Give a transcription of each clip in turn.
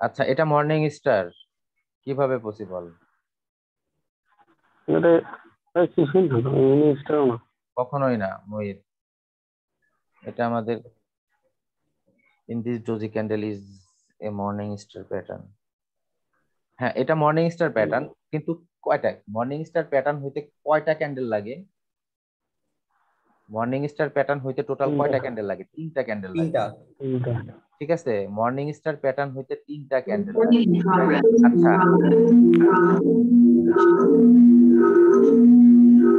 আচ্ছা, এটা morning star কিভাবে পসিবল? এটা এটা কিছুই না, ইনস্টাও না। কখনোই না মোহিত। এটা আমাদের in this doji candle is a morning star pattern. হ্যাঁ, এটা মর্নিং স্টার প্যাটার্ন, কিন্তু কয়টা মর্নিং স্টার প্যাটার্ন হইতে কয়টা ক্যান্ডেল লাগে? মর্নিং স্টার প্যাটার্ন হইতে টোটাল তিনটা। কয়টা ক্যান্ডেল লাগে? তিনটা ক্যান্ডেল লাগে। তিনটা। তিনটা। ঠিক আছে, মর্নিং স্টার প্যাটার্ন হইতে তিনটা ক্যান্ডেল লাগে। Recording in progress. আচ্ছা,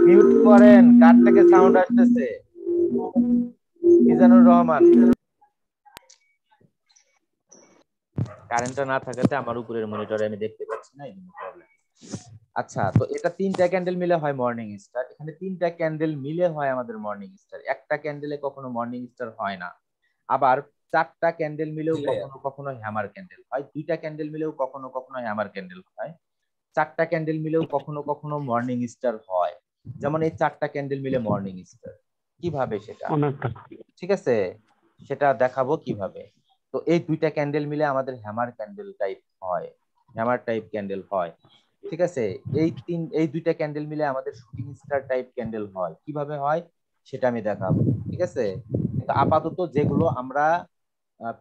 মিউট করেন, কার থেকে সাউন্ড আসতেছে? মিজানুর রহমান। কারেন্টটা না থাকাতে আমার উপরের মনিটরে আমি দেখতে পাচ্ছি না, এই জন্য প্রবলেম। আচ্ছা, তো এটা তিনটা ক্যান্ডেল মিলে হয় মর্নিং স্টার। এখানে তিনটা ক্যান্ডেল মিলে হয় আমাদের মর্নিং স্টার। একটা ক্যান্ডেলে কখনো মর্নিং স্টার হয় না। আবার চারটা ক্যান্ডেল মিলেও জি ভাইয়া। কখনো কখনো হ্যামার ক্যান্ডেল হয়। দুইটা ক্যান্ডেল মিলেও কখনো কখনো হ্যামার ক্যান্ডেল হয়। চারটা ক্যান্ডেল মিলেও কখনো কখনো মর্নিং স্টার হয়। যেমন এই চারটা ক্যান্ডেল মিলে মর্নিং স্টার। কিভাবে সেটা? অনেকটা। ঠিক আছে, সেটা দেখাবো কিভাবে। তো এই দুইটা ক্যান্ডেল মিলে আমাদের হ্যামার ক্যান্ডেল টাইপ হয়, হ্যামার টাইপ ক্যান্ডেল হয়। ঠিক আছে, এই দুইটা ক্যান্ডেল মিলে আমাদের শুটিং স্টার টাইপ ক্যান্ডেল হয়। কিভাবে হয় সেটা আমি দেখাবো। ঠিক আছে, কিন্তু আপাতত যেগুলো আমরা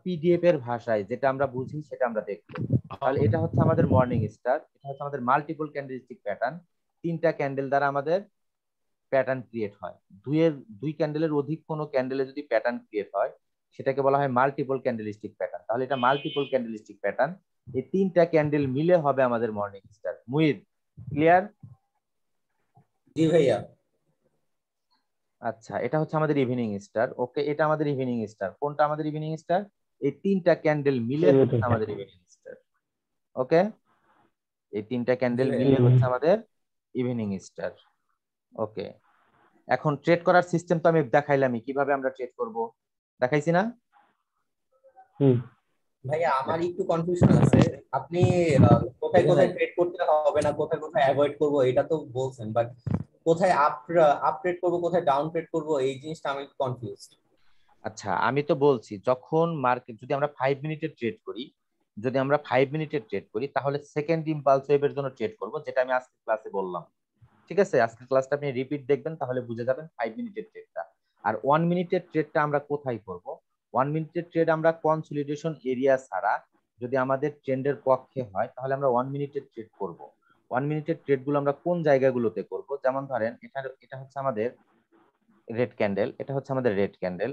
পিডিএফ এর ভাষায় যেটা আমরা বুঝি সেটা আমরা দেখবো। তাহলে এটা হচ্ছে আমাদের মর্নিং স্টার, এটা হচ্ছে আমাদের মাল্টিপল ক্যান্ডেলস্টিক প্যাটার্ন। তিনটা ক্যান্ডেল দ্বারা আমাদের প্যাটার্ন ক্রিয়েট হয়। দুই ক্যান্ডেলের অধিক কোনো ক্যান্ডেলে যদি প্যাটার্ন ক্রিয়েট হয় সেটাকে বলা হয় মাল্টিপল ক্যান্ডেলস্টিক প্যাটার্ন। তাহলে এটা মাল্টিপল ক্যান্ডেলস্টিক প্যাটার্ন। এই তিনটা ক্যান্ডেল মিলে হবে আমাদের মর্নিং স্টার। মুহিত, ক্লিয়ার? জি ভাইয়া। আচ্ছা, এটা হচ্ছে আমাদের ইভিনিং স্টার। ওকে, এটা আমাদের ইভিনিং স্টার। কোনটা আমাদের ইভিনিং স্টার? এই তিনটা ক্যান্ডেল মিলে হচ্ছে আমাদের ইভিনিং স্টার। ওকে, এই তিনটা জি ক্যান্ডেল ভাইয়া। মিলে হচ্ছে আমাদের ইভিনিং স্টার। ওকে, এখন ট্রেড করার সিস্টেম তো আমি দেখাইলামই, কিভাবে আমরা ট্রেড করব দেখাইছি না? হুম। ভাইয়া আমার একটু কনফিউশন আছে। আপনি কোথায় কোথায় ট্রেড করতে হবে না, কোথায় কোথায় অ্যাভয়েড করব এটা তো বলছেন, বাট কোথায় আপ ট্রেড করবো, কোথায় ডাউন ট্রেড করবো, এই জিনিসটা আমি একটু কনফিউজড। আচ্ছা, আমি তো বলছি যখন মার্কেট যদি আমরা 5 মিনিটের ট্রেড করি, যদি আমরা 5 মিনিটের ট্রেড করি তাহলে সেকেন্ড ইম্পালস ওয়েভের জন্য ট্রেড করব, যেটা আমি আজকে ক্লাসে বললাম। ঠিক আছে, আজকের ক্লাসটা আপনি রিপিট দেখবেন তাহলে বুঝে যাবেন 5 মিনিটের ট্রেডটা। আর 1 মিনিটের ট্রেডটা আমরা কোথায় করব? 1 মিনিটের ট্রেড আমরা কনসলিডেশন এরিয়া ছাড়া যদি আমাদের ট্রেন্ডের পক্ষে হয় তাহলে আমরা 1 মিনিটের ট্রেড করব। 1 মিনিটের ট্রেড গুলো আমরা কোন জায়গাগুলোতে করব? যেমন ধরেন এটা হচ্ছে আমাদের রেড ক্যান্ডেল, এটা হচ্ছে আমাদের রেড ক্যান্ডেল,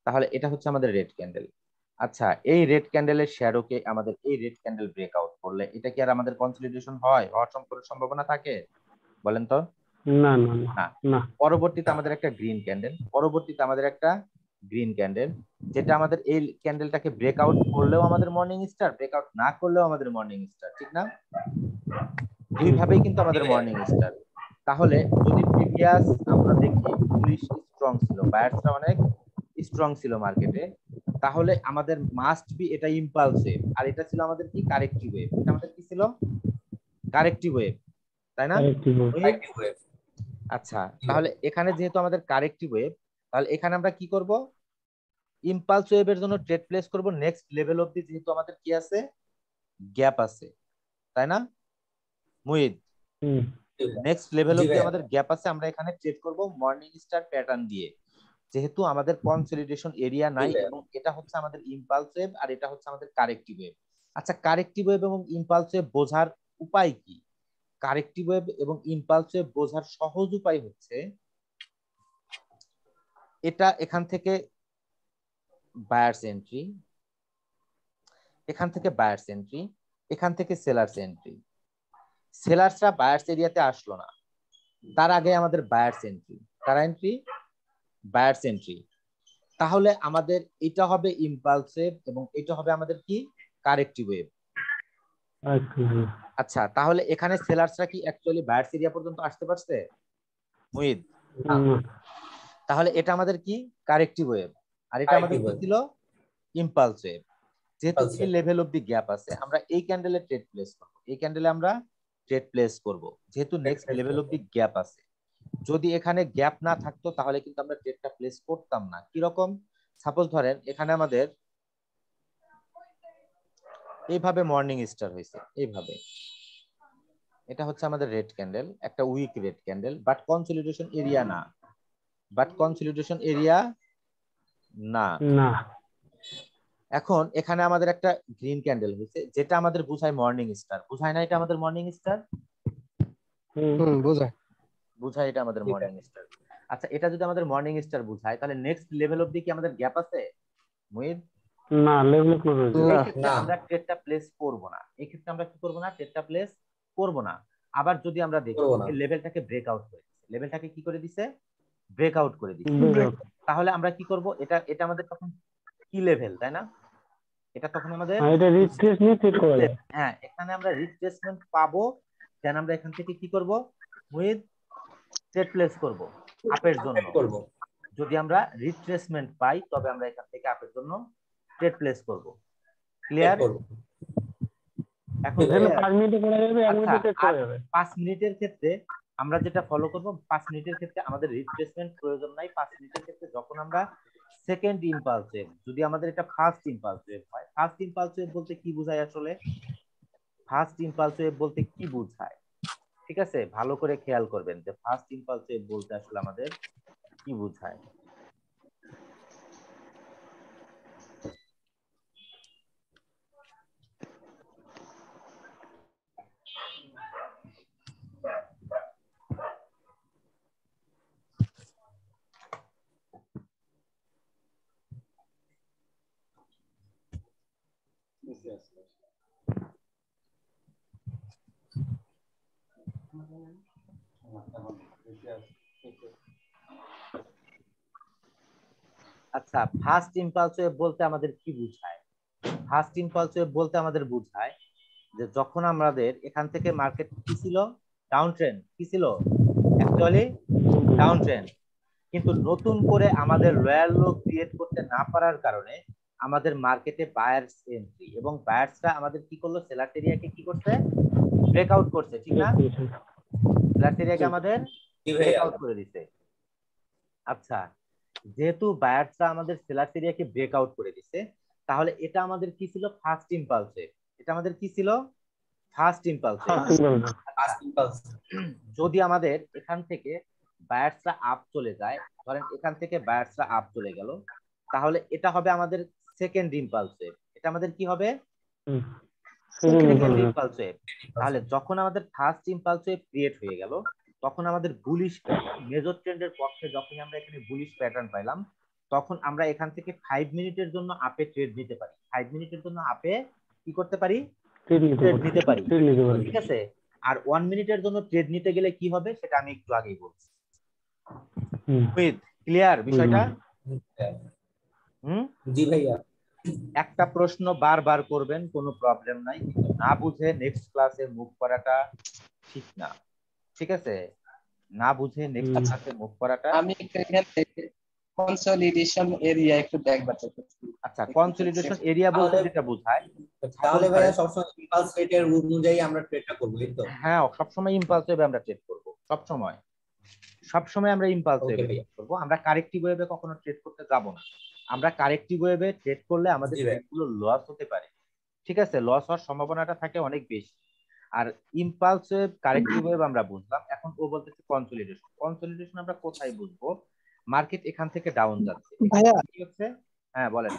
তাহলে এটা হচ্ছে আমাদের রেড ক্যান্ডেল। আচ্ছা, এই রেড ক্যান্ডেলের শ্যাডোকে আমাদের এই রেড ক্যান্ডেল ব্রেকআউট করলে এটা কি আর আমাদের কনসলিডেশন হওয়ার সম্ভাবনা থাকে? বলেন তো। না না না। না। না। পরবর্তীতে আমাদের একটা গ্রিন ক্যান্ডেল, পরবর্তীতে আমাদের একটা গ্রিন ক্যান্ডেল, যেটা আমাদের এই ক্যান্ডেলটাকে ব্রেকআউট করলেও আমাদের মর্নিং স্টার, ব্রেকআউট না করলেও আমাদের মর্নিং স্টার, ঠিক না? দুই হুম। ভাবেই কিন্তু জি আমাদের ভাইয়া। Morning star. তাহলে যদি প্রিভিয়াস আমরা দেখি বুলিশ স্ট্রং ছিল, বায়ার্সরা অনেক স্ট্রং ছিল মার্কেটে, তাহলে আমাদের মাস্ট বি এটা ইম্পালসিভ, আর এটা ছিল আমাদের কি কারেক্টিভ ওয়েভ। এটা আমাদের কি ছিল? কারেক্টিভ ওয়েভ, তাই না? আরেকটি বল। Right wave. আচ্ছা, তাহলে এখানে যেহেতু আমাদের কারেক্টিভ ওয়েভ, তাহলে এখানে আমরা কি করব? ইম্পালস ওয়েভের জন্য ট্রেড প্লেস করব নেক্সট লেভেল অবধি, যেহেতু আমাদের কি আছে? গ্যাপ আছে, তাই না মুহিত? হুম। নেক্সট লেভেল জি অবধি ভাইয়া। আমাদের গ্যাপ আছে, আমরা এখানে ট্রেড করব মর্নিং স্টার প্যাটার্ন দিয়ে, যেহেতু আমাদের কনসলিডেশন এরিয়া জি নাই ভাইয়া। এবং এটা হচ্ছে আমাদের ইম্পালস ওয়েভ আর এটা হচ্ছে আমাদের কারেক্টিভ ওয়েভ। আচ্ছা, কারেক্টিভ ওয়েভ এবং ইম্পালস ওয়েভ বোঝার উপায় কি? কারেক্টিভ ওয়েভ এবং ইম্পালস ওয়েভ বোঝার সহজ উপায় হচ্ছে এটা এখান থেকে বায়ার্স এন্ট্রি, এখান থেকে বায়ার্স এন্ট্রি, এখান থেকে সেলার্স এন্ট্রি। সেলার্সরা বায়ার্স এরিয়াতে আসলো না, তার আগে আমাদের বায়ার্স এন্ট্রি। কার এন্ট্রি? Buyers entry. তাহলে আমাদের এটা হবে ইম্পালস ওয়েভ এবং এটা হবে আমাদের কি? Corrective wave. আরেকটি বল। আচ্ছা, তাহলে এখানে সেলার্সরা কি অ্যাকচুয়ালি বায়ার্স এরিয়া পর্যন্ত আসতে পারছে মুহিত? না। না। তাহলে এটা আমাদের কি? Corrective wave. আর এটা আমাদের রাইট কি ওয়েভ। ছিল? Impulse wave. যেহেতু আচ্ছা। এই লেভেল অফ দি গ্যাপ আছে, আমরা এই ক্যান্ডেলে ট্রেড প্লেস করব, এই ক্যান্ডেলে আমরা ট্রেড প্লেস করব, যেহেতু next level of the gap আছে। যদি এখানে গ্যাপ না থাকতো তাহলে কিন্তু আমরা ট্রেডটা প্লেস করতাম না। কি রকম? সাপোজ ধরেন এখানে আমাদের এইভাবে মর্নিং স্টার হয়েছে এইভাবে। এটা হচ্ছে আমাদের রেড ক্যান্ডেল, একটা weak red candle, but consolidation area না, বাট কনসলিডেশন এরিয়া না। না। এখন এখানে আমাদের একটা গ্রিন ক্যান্ডেল হয়েছে, যেটা আমাদের বুঝায় মর্নিং স্টার, বুঝায় না এটা আমাদের মর্নিং স্টার? বোঝায়। বুঝায় এটা আমাদের মর্নিং স্টার। আচ্ছা, এটা যদি আমাদের মর্নিং স্টার বুঝায়, তাহলে নেক্সট লেভেল অবধি কি আমাদের গ্যাপ আছে মুহিত? না, লেভেল ক্লোজ হয়ে যাবে। এই ক্ষেত্রে আমরা ট্রেডটা প্লেস করব না, এই ক্ষেত্রে আমরা কি করব না, ট্রেডটা প্লেস করব না। আবার যদি আমরা দেখি এই লেভেলটাকে ব্রেকআউট করে দিচ্ছে, লেভেলটাকে কি করে দিছে, ব্রেকআউট করে দিচ্ছে, তাহলে আমরা কি করব, এটা এটা আমাদের তখন কি লেভেল, তাই না? এটা তখন আমাদের এটা রিট্রেসমেন্ট ট্রেড করা যায়। হ্যাঁ, এখানে আমরা রিট্রেসমেন্ট পাবো, দেন আমরা এখান থেকে কি করব উইথ ট্রেড প্লেস করব আপের জন্য। যদি আমরা রিট্রেসমেন্ট পাই তবে আমরা এখান থেকে আপের জন্য ট্রেড প্লেস করব। ক্লিয়ার? এখন 5 মিনিটে করা যাবে, 1 মিনিটে ট্রেড করা যাবে। 5 মিনিটের ক্ষেত্রে আমরা যেটা ফলো করব, 5 মিনিটের ক্ষেত্রে আমাদের রিট্রেসমেন্ট প্রয়োজন নাই। 5 মিনিটের ক্ষেত্রে যখন আমরা সেকেন্ড ইম্পালস ওয়েভ, যদি আমাদের এটা ফার্স্ট ইম্পালস ওয়েভ হয়, ফার্স্ট ইম্পালস ওয়েভ বলতে কি বোঝায় আসলে, ফার্স্ট ইম্পালস ওয়েভ বলতে কি বোঝায়, ঠিক আছে, ভালো করে খেয়াল করবেন যে ফার্স্ট ইম্পালস ওয়েভ বলতে আসলে আমাদের কি বোঝায়। আচ্ছা, ফার্স্ট ইম্পালস ওয়েভ বলতে আমাদের কি বোঝায়? ফার্স্ট ইম্পালস ওয়েভ বলতে আমাদের বোঝায় যে যখন আমাদের এখান থেকে মার্কেট কি ছিল, ডাউন ট্রেন্ড, কি ছিল অ্যাকচুয়ালি ডাউন ট্রেন্ড, কিন্তু নতুন করে আমাদের লয়াল লো ক্রিয়েট করতে না পারার কারণে আমাদের মার্কেটে বায়ার্স এন্ট্রি, এবং বায়ার্সরা আমাদের কি করলো, সেলার এরিয়াকে কি করছে, ব্রেকআউট করছে, ঠিক না? সেলার এরিয়াকে আমাদের ব্রেকআউট করে দিতে। আচ্ছা, যেহেতু বায়ার্সরা আমাদের সেলার এরিয়াকে ব্রেকআউট করে দিছে, তাহলে এটা আমাদের কি ছিল, ফার্স্ট ইম্পালসে, এটা আমাদের কি ছিল, ফার্স্ট ইম্পালসে। যদি আমাদের এখান থেকে বায়ার্সরা আপ চলে যায়, ধরেন এখান থেকে বায়ার্সরা আপ চলে গেল, তাহলে এটা হবে আমাদের সেকেন্ড ইম্পালসে, এটা আমাদের কি হবে, সেকেন্ড ইম্পালসে। তাহলে যখন আমাদের ফার্স্ট ইম্পালসে ক্রিয়েট হয়ে গেল, তখন আমাদের বুলিশ প্যাটার্ন, মেজর ট্রেন্ডের পক্ষে যখন আমরা এখানে বুলিশ প্যাটার্ন পাইলাম, তখন আমরা এখান থেকে 5 মিনিটের জন্য আপে ট্রেড নিতে পারি, 5 মিনিটের জন্য আপে কি করতে পারি, ট্রেড নিতে পারি, ঠিক আছে? আর 1 মিনিটের জন্য ট্রেড নিতে গেলে কি হবে সেটা আমি একটু আগেই বলছি। ক্লিয়ার বিষয়টা? জি ভাইয়া। একটা প্রশ্ন বারবার করবেন, কোনো প্রবলেম নাই, কিন্তু না বুঝে নেক্সট ক্লাসে মুভ করাটা ঠিক না, ঠিক আছে? না বুঝে নেক্সট ক্লাসে মুভ করাটা। আমি এখানে কনসলিডেশন এরিয়া একটু দেখবার চেষ্টা করছি। আচ্ছা, কনসলিডেশন এরিয়া বলতে যেটা বোঝায়, তাহলে ভাইয়া সবসময় ইম্পালস রেটের অনুযায়ী আমরা ট্রেডটা করব, এই তো? হ্যাঁ, সবসময় ইম্পালস ওয়েভে আমরা ট্রেড করব, সবসময়, সবসময় আমরা ইম্পালস ওয়েভে ট্রেড করব। আমরা কারেক্টিভ ওয়েভে কখনো ট্রেড করতে যাব না। আমরা কারেক্টিভ ওয়েভে ট্রেড করলে আমাদের ট্রেডগুলো লস হতে পারে, ঠিক আছে, লস হওয়ার সম্ভাবনাটা থাকে অনেক বেশি। আর ইম্পালস ওয়েভ, কারেক্টিভ ওয়েভ আমরা বুঝলাম, এখন ও বলতেছে কনসলিডেশন। কনসলিডেশন আমরা কোথায় বুঝবো? মার্কেট এখান থেকে ডাউন যাচ্ছে, ভাইয়া কি হচ্ছে? হ্যাঁ বলেন।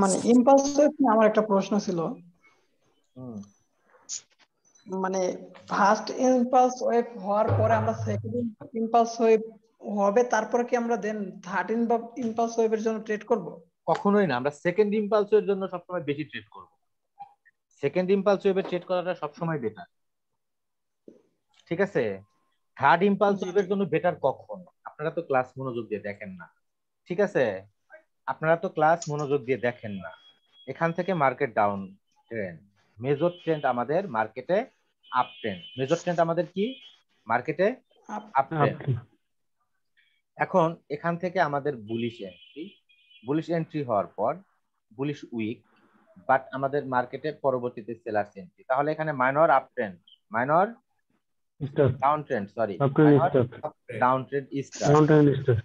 মানে ইম্পালস ওয়েভ নিয়ে আমার একটা প্রশ্ন ছিল। মানে ফার্স্ট ইম্পালস ওয়েভ হওয়ার পরে আমরা সেকেন্ড ইম্পালস ওয়েভ হবে, তারপরে কি আমরা দেন থার্ড ইম্পালস ওয়েভের জন্য ট্রেড করব? কখনোই না, আমরা সেকেন্ড ইম্পালস ওয়েভের জন্য সবসময় বেশি ট্রেড করব। সেকেন্ড ইম্পালস ওয়েভে ট্রেড করাটা সবসময় বেটার, ঠিক আছে? থার্ড ইম্পালস ওয়েভের জন্য বেটার কখন? আপনারা তো ক্লাস মনোযোগ দিয়ে দেখেন না, ঠিক আছে? আপনারা তো ক্লাস মনোযোগ দিয়ে দেখেন না। এখান থেকে market down trend, major trend আমাদের মার্কেটে আপ ট্রেন্ড, মেজর ট্রেন্ড আমাদের কি মার্কেটে আপ ট্রেন্ড। এখন এখান থেকে আমাদের বুলিশ এন্ট্রি হওয়ার পর বুলিশ উইক, বাট আমাদের মার্কেটে পরবর্তীতে সেলার্স এন্ট্রি, তাহলে এখানে minor up trend, minor down trend, sorry down trend star.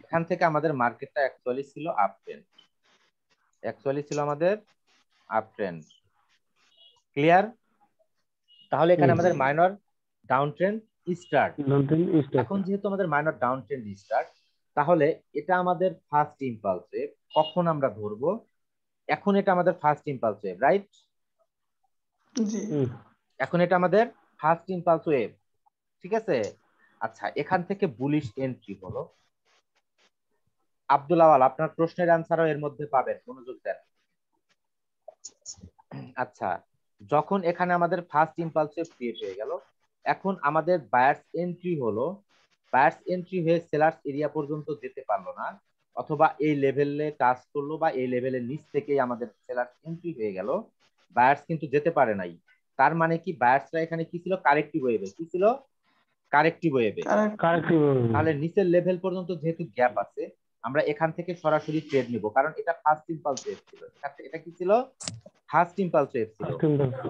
এখান থেকে আমাদের মার্কেটটা অ্যাকচুয়ালি ছিল আপ ট্রেন্ড, অ্যাকচুয়ালি ছিল আমাদের আপ ট্রেন্ড, ক্লিয়ার? তাহলে এখানে আমাদের মাইনর ডাউন ট্রেন্ড স্টার্ট। এখন যেহেতু আমাদের মাইনর ডাউন ট্রেন্ড স্টার্ট, তাহলে এটা আমাদের ফার্স্ট ইম্পালস ওয়েভ। কখন আমরা ধরবো? এখন এটা আমাদের ফার্স্ট ইম্পালস ওয়েভ, রাইট? জি এখন এটা আমাদের ফার্স্ট ইম্পালস ওয়েভ, ঠিক আছে। আচ্ছা, এখান থেকে বুলিশ এন্ট্রি হলো। আব্দুল আওয়াল, আপনার প্রশ্নের অ্যান্সারও এর মধ্যে পাবেন, মনোযোগ দেন। আচ্ছা, যখন এখানে আমাদের ফার্স্ট ইম্পালস ওয়েভ ক্রিয়েট হয়ে গেল, এখন আমাদের বায়ার্স এন্ট্রি হলো। বায়ার্স এন্ট্রি হয়ে সেলার্স এরিয়া পর্যন্ত যেতে পারলো না, অথবা এই লেভেলে টাচ করলো বা এই লেভেলের নিচ থেকেই আমাদের সেলার্স এন্ট্রি হয়ে গেল, বায়ার্স কিন্তু যেতে পারে নাই। তার মানে কি, বায়ার্সরা এখানে কি ছিল? কারেক্টিভ ওয়েভে। কি ছিল? কারেক্টিভ ওয়েভে। তাহলে নিচের লেভেল পর্যন্ত যেহেতু গ্যাপ আছে, আমরা এখান থেকে সরাসরি ট্রেড নিব, কারণ এটা ফার্স্ট ইম্পালস ওয়েভ ছিল। এটা কি ছিল? ফার্স্ট ইম্পালস ওয়েভ ছিল।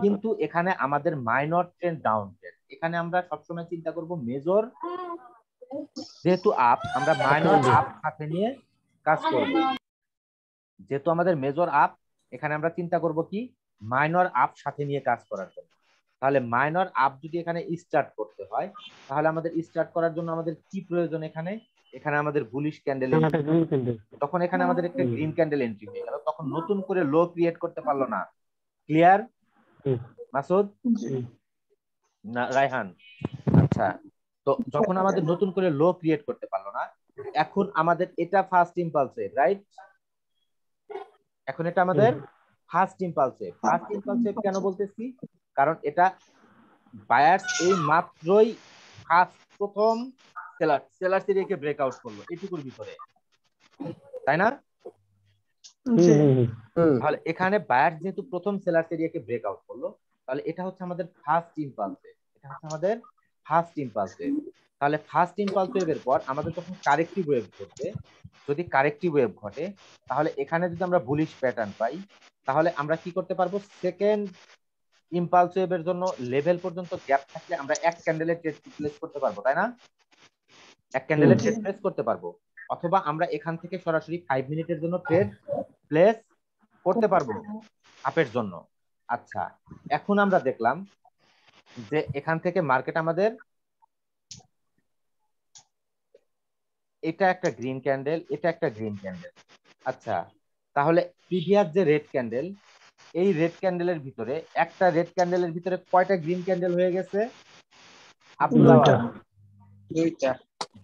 কিন্তু এখানে আমাদের মাইনর ট্রেন্ড ডাউন ট্রেন্ড, এখানে আমরা সবসময় চিন্তা করব মেজর যেহেতু আপ, আমরা মাইনর আপ সাথে নিয়ে কাজ করব। যেহেতু আমাদের মেজর আপ, এখানে আমরা চিন্তা করব কি? মাইনর আপ সাথে নিয়ে কাজ করার জন্য। তাহলে মাইনর আপ যদি এখানে স্টার্ট করতে হয়, তাহলে আমাদের স্টার্ট করার জন্য আমাদের কি প্রয়োজন? এখানে আমাদের বুলিশ ক্যান্ডেল, তখন এখানে আমাদের একটা গ্রিন ক্যান্ডেল এন্ট্রি হয়ে গেল, তখন নতুন করে লো ক্রিয়েট করতে পারলো না। ক্লিয়ার মাসুদ না রায়হান? আচ্ছা, তো যখন আমাদের নতুন করে লো ক্রিয়েট করতে পারলো না, এখন আমাদের এটা ফার্স্ট ইম্পালস ওয়েভ, রাইট? এখন এটা আমাদের first impulse wave. First impulse wave কেন বলতেছি? কারণ এটা বায়ার্স এই মাত্রই প্রথম সেলার্স এরিয়াকে ব্রেকআউট করলো এটুকুর ভিতরে, তাই না? তাহলে এখানে বায়ার্স যেহেতু প্রথম সেলার্স এরিয়াকে ব্রেকআউট করলো, তাহলে এটা হচ্ছে আমাদের ফার্স্ট ইম্পালস ওয়েভ। এটা হচ্ছে আমাদের ফার্স্ট ইম্পালস ওয়েভ। তাহলে ফার্স্ট ইম্পালস ওয়েভের পর আমাদের যখন কারেক্টিভ ওয়েভ ঘটবে, যদি কারেক্টিভ ওয়েভ ঘটে, তাহলে এখানে যদি আমরা বুলিশ প্যাটার্ন পাই, তাহলে আমরা কি করতে পারবো? সেকেন্ড ইম্পালস ওয়েভের জন্য লেভেল পর্যন্ত গ্যাপ থাকলে আমরা এক ক্যান্ডেলের ট্রেড প্লেস করতে পারবো, তাই না? এক ক্যান্ডেলের ট্রেড প্লেস করতে পারবো, অথবা আমরা এখান থেকে সরাসরি 5 মিনিটের জন্য ট্রেড প্লেস করতে পারবো আপের জন্য। আচ্ছা, এখন আমরা দেখলাম যে এখান থেকে মার্কেট আমাদের এটা একটা গ্রিন ক্যান্ডেল, এটা একটা গ্রিন ক্যান্ডেল। আচ্ছা, তাহলে প্রিভিয়াস যে রেড ক্যান্ডেল, এই রেড ক্যান্ডেলের ভিতরে একটা রেড ক্যান্ডেলের ভিতরে কয়টা গ্রিন ক্যান্ডেল হয়ে গেছে?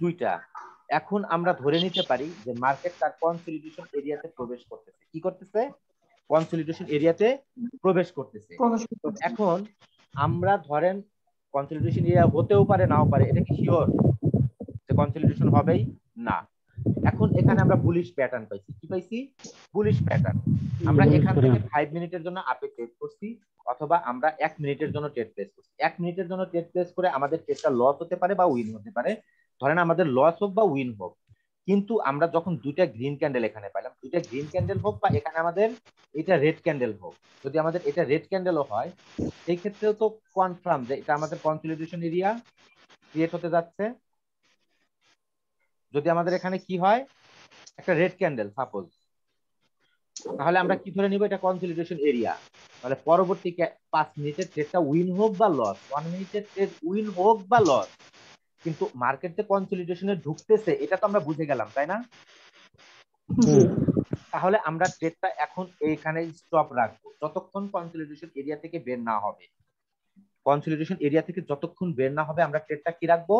দুইটা। এখন আমরা ধরে নিতে পারি যে মার্কেট তার কনসলিডেশন এরিয়াতে প্রবেশ করতেছে। কি করতেছে? কনসলিডেশন এরিয়াতে প্রবেশ করতেছে। এখন আমরা ধরেন কনসলিডেশন এরিয়া হতেও পারে, নাও পারে, এটা কি শিওর যে কনসলিডেশন হবেই না? এখন এখানে আমরা বুলিশ প্যাটার্ন পাইছি। কি পাইছি? Bullish pattern. আমরা এখান থেকে 5 মিনিটের জন্য আপে ট্রেড করছি, অথবা আমরা 1 মিনিটের জন্য ট্রেড প্লেস করছি। 1 মিনিটের জন্য ট্রেড প্লেস করে আমাদের ট্রেডটা লস হতে পারে বা উইন হতে পারে। ধরেন আমাদের লস হোক বা উইন হোক, কিন্তু আমরা যখন দুইটা গ্রিন ক্যান্ডেল এখানে পাইলাম, দুইটা গ্রিন ক্যান্ডেল হোক বা এখানে আমাদের এটা রেড ক্যান্ডেল হোক, যদি আমাদের এটা রেড ক্যান্ডেলও হয়, সেই ক্ষেত্রেও তো কনফার্ম যে এটা আমাদের কনসলিডেশন এরিয়া ক্রিয়েট হতে যাচ্ছে। যদি আমাদের এখানে কি হয়? একটা রেড ক্যান্ডেল সাপোজ, তাহলে আমরা কি ধরে নিব? এটা কনসলিডেশন এরিয়া। তাহলে পরবর্তী 5 মিনিটের ট্রেডটা উইন হোক বা লস, 1 মিনিটের ট্রেড উইন হোক বা লস, কিন্তু মার্কেটে কনসলিডেশনে ঢুকতেছে এটা তো আমরা বুঝে গেলাম, তাই না? তাহলে আমরা ট্রেডটা এখন এইখানে স্টপ রাখবো যতক্ষণ কনসলিডেশন এরিয়া থেকে বের না হবে। কনসলিডেশন এরিয়া থেকে যতক্ষণ বের না হবে আমরা ট্রেডটা কি রাখবো?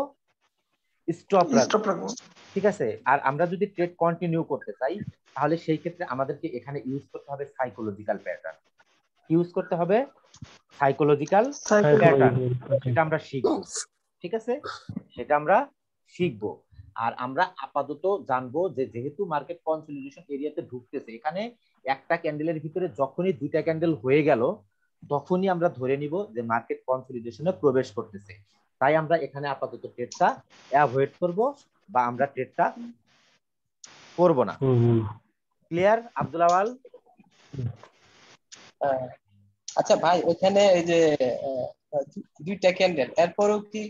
স্টপ রাখবো। ঠিক আছে। আর আমরা যদি ট্রেড কন্টিনিউ করতে চাই, তাহলে সেই ক্ষেত্রে আমাদেরকে এখানে ইউজ করতে হবে সাইকোলজিক্যাল প্যাটার্ন। ইউজ করতে হবে সাইকোলজিক্যাল প্যাটার্ন। সেটা আমরা শিখবো, ঠিক আছে? সেটা আমরা শিখবো। আর আমরা আপাতত জানবো যে যেহেতু মার্কেট কনসলিডেশন এরিয়াতে ঢুকতেছে, এখানে একটা ক্যান্ডেলের ভিতরে যখনই দুইটা ক্যান্ডেল হয়ে গেল, তখনই আমরা ধরে নিব যে মার্কেট কনসলিডেশনে প্রবেশ করতেছে। তাই আমরা এখানে আপাতত ট্রেডটা অ্যাভয়েড করব বা আমরা ট্রেডটা করব না। ক্লিয়ার আব্দুল আওয়াল? আচ্ছা ভাই, ওখানে এই যে দুইটা ক্যান্ডেল, এরপরও কি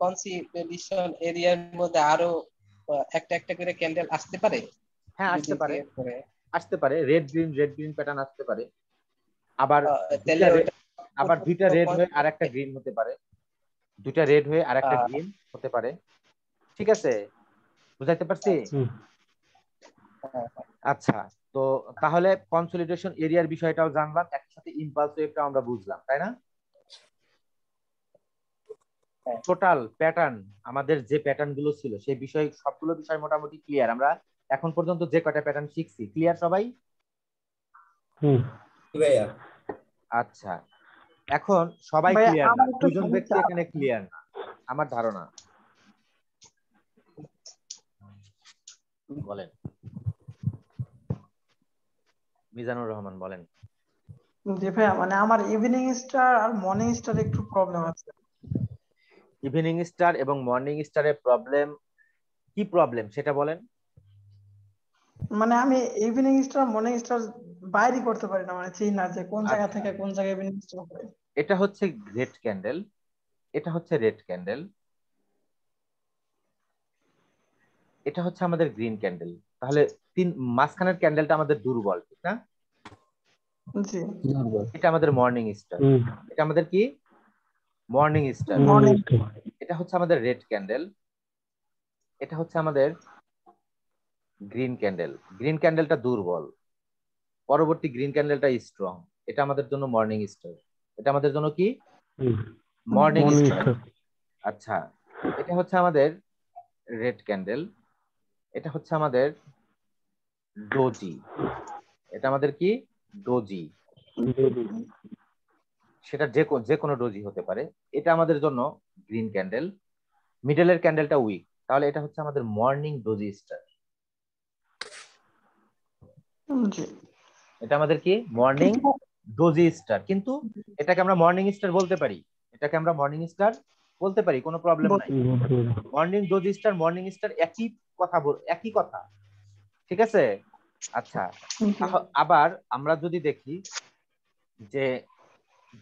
কনসলিডেশন এরিয়ার মধ্যে আরো একটা একটা করে ক্যান্ডেল আসতে পারে? হ্যাঁ, আসতে পারে, আসতে পারে। রেড গ্রিন প্যাটার্ন আসতে পারে। আবার আবার দুইটা রেড হয়ে আরেকটা গ্রিন হতে পারে, দুইটা রেড হয়ে আরেকটা গ্রিন হতে পারে। ঠিক আছে, বুঝাইতে পারছি? আচ্ছা, তো তাহলে কনসলিডেশন এরিয়ার বিষয়টাও জানলাম, একসাথে ইম্পালস ওয়েভটাও আমরা বুঝলাম, তাই না? টোটাল প্যাটার্ন, আমাদের যে প্যাটার্ন গুলো ছিল সেই বিষয়, সবগুলো বিষয় মোটামুটি ক্লিয়ার। আমরা এখন পর্যন্ত যে কয়টা প্যাটার্ন শিখছি, ক্লিয়ার সবাই? ভাইয়া আচ্ছা, এখন সবাই ভাইয়া ক্লিয়ার না, আমার একটু দুজন ব্যক্তি সমস্যা এখানে ক্লিয়ার না আমার ধারণা। বলেন, মিজানুর রহমান বলেন। জি ভাইয়া, মানে আমার ইভিনিং স্টার আর মর্নিং স্টার একটু প্রবলেম আছে। ইভিনিং স্টার এবং মর্নিং স্টারের প্রবলেম, কি প্রবলেম সেটা বলেন। মানে আমি ইভিনিং স্টার মর্নিং স্টার বাইরে করতে পারি না, মানে চিনি না যে কোন জায়গা আচ্ছা, থেকে কোন জায়গায় ইভিনিং স্টার হয়। এটা হচ্ছে রেড ক্যান্ডেল, এটা হচ্ছে রেড ক্যান্ডেল, এটা হচ্ছে আমাদের গ্রিন ক্যান্ডেল। তাহলে মাঝখানের ক্যান্ডেলটা আমাদের দুর্বল, ঠিক না? জি, এটা আমাদের মর্নিং স্টার, এটা আমাদের কি মর্নিং স্টার। মর্নিং। এটা হচ্ছে আমাদের রেড ক্যান্ডেল, এটা হচ্ছে আমাদের গ্রিন ক্যান্ডেল। গ্রিন ক্যান্ডেলটা দুর্বল, পরবর্তী গ্রিন ক্যান্ডেলটা স্ট্রং। এটা আমাদের জন্য মর্নিং স্টার, এটা আমাদের জন্য কি মর্নিং স্টার। আচ্ছা, এটা হচ্ছে আমাদের রেড ক্যান্ডেল, এটা হচ্ছে আমাদের ডোজি, এটা আমাদের কি ডোজি, সেটা যে কোনো ডোজি হতে পারে। এটা আমাদের জন্য গ্রিন ক্যান্ডেল, মিডলের ক্যান্ডেলটা উইক, তাহলে এটা হচ্ছে আমাদের মর্নিং ডোজি স্টার। জি, এটা আমাদের কি মর্নিং ডোজি স্টার, কিন্তু এটাকে আমরা মর্নিং স্টার বলতে পারি, এটাকে আমরা মর্নিং স্টার বলতে পারি, কোনো প্রবলেম নাই। Morning doji star, morning star একই কথা, একই কথা, ঠিক আছে? আচ্ছা, আবার আমরা যদি দেখি যে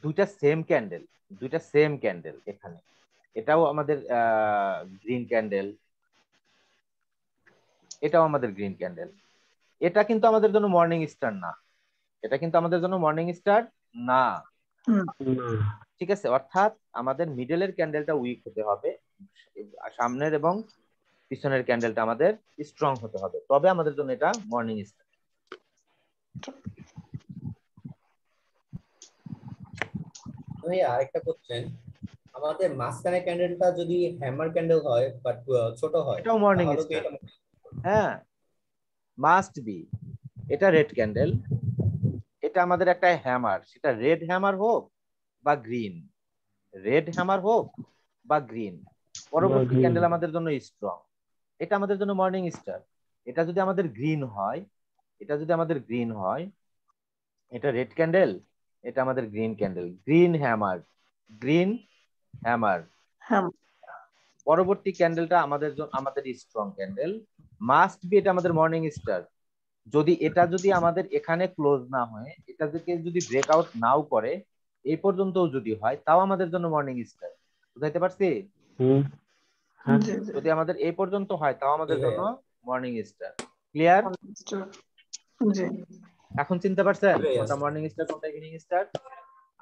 দুইটা সেম ক্যান্ডেল, দুইটা সেম ক্যান্ডেল এখানে, এটাও আমাদের গ্রিন ক্যান্ডেল, এটাও আমাদের গ্রিন ক্যান্ডেল, এটা কিন্তু আমাদের জন্য মর্নিং স্টার না, এটা কিন্তু আমাদের জন্য মর্নিং স্টার না। ঠিক আছে, অর্থাৎ আমাদের মিডলের ক্যান্ডেলটা উইক হতে হবে, সামনের এবং পিছনের ক্যান্ডেলটা আমাদের স্ট্রং হতে হবে, তবে আমাদের জন্য এটা মর্নিং স্টার। ভাইয়া আরেকটা কোশ্চেন, আমাদের মাঝখানে ক্যান্ডেলটা যদি হ্যামার ক্যান্ডেল হয় বাট ছোট হয়, এটাও মর্নিং তাহলে কি স্টার, এটা? হ্যাঁ, মাস্ট বি। এটা রেড ক্যান্ডেল, এটা আমাদের একটা হ্যামার, সেটা রেড হ্যামার হোক বা গ্রিন, রেড হ্যামার হোক বা গ্রিন, পরবর্তী ক্যান্ডেল আমাদের জন্য স্ট্রং, এটা আমাদের জন্য মর্নিং স্টার। এটা যদি আমাদের গ্রিন হয়, এটা যদি আমাদের গ্রিন হয়, এটা রেড ক্যান্ডেল, এটা আমাদের green candle, green hammer, green hammer, হ্যাঁ, পরবর্তী ক্যান্ডেলটা আমাদের আমাদের স্ট্রং ক্যান্ডেল, মাস্ট বি, এটা আমাদের মর্নিং স্টার। যদি এটা যদি আমাদের এখানে ক্লোজ না হয়, এটা যদি ব্রেকআউট নাও করে, এই পর্যন্তও যদি হয়, তাও আমাদের জন্য মর্নিং স্টার। বুঝাইতে পারছি? জি, জি। যদি আমাদের এই পর্যন্ত হয়, তাও আমাদের জন্য মর্নিং স্টার। ক্লিয়ার? জি, এখন চিনতে পারছেন কোনটা মর্নিং স্টার কোনটা ইভিনিং স্টার?